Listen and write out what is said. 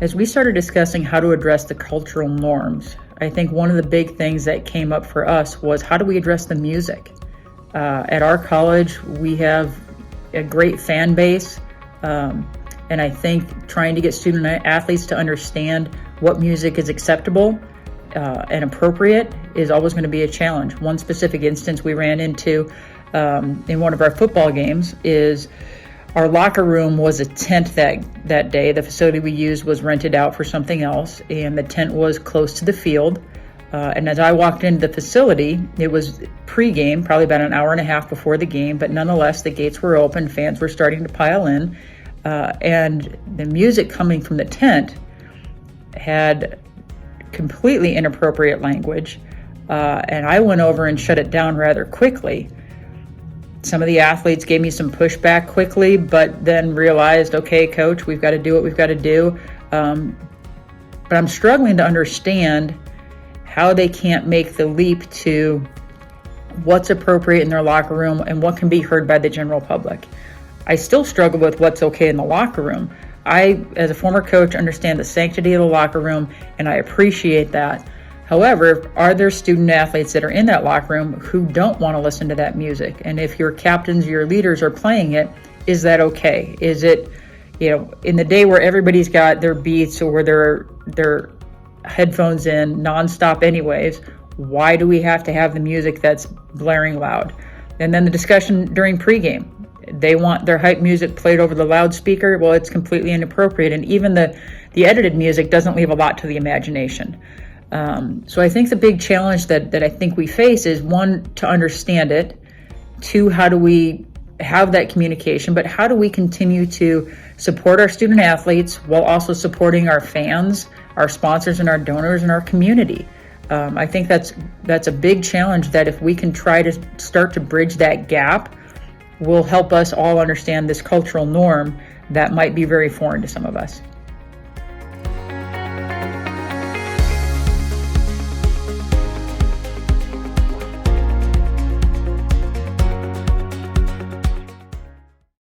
As we started discussing how to address the cultural norms, I think one of the big things that came up for us was how do we address the music? At our college, we have a great fan base, and I think trying to get student athletes to understand what music is acceptable and appropriate is always going to be a challenge. One specific instance we ran into in one of our football games is our locker room was a tent that day. The facility we used was rented out for something else, and the tent was close to the field. And as I walked into the facility, it was pregame, probably about an hour and a half before the game, but nonetheless, the gates were open, fans were starting to pile in, and the music coming from the tent had completely inappropriate language, and I went over and shut it down rather quickly. Some of the athletes gave me some pushback quickly, but then realized, okay, coach, we've got to do what we've got to do. But I'm struggling to understand how they can't make the leap to what's appropriate in their locker room and what can be heard by the general public. I still struggle with what's okay in the locker room. I, as a former coach, understand the sanctity of the locker room, and I appreciate that. However, are there student athletes that are in that locker room who don't want to listen to that music? And if your captains, your leaders are playing it, is that okay? Is it, in the day where everybody's got their beats or their headphones in nonstop anyways, why do we have to have the music that's blaring loud? And then the discussion during pregame. They want their hype music played over the loudspeaker. Well, it's completely inappropriate. And even the edited music doesn't leave a lot to the imagination. So I think the big challenge that I think we face is, one, to understand it. Two, how do we have that communication? But how do we continue to support our student athletes while also supporting our fans, our sponsors, and our donors, and our community? I think that's a big challenge that if we can try to start to bridge that gap, will help us all understand this cultural norm that might be very foreign to some of us.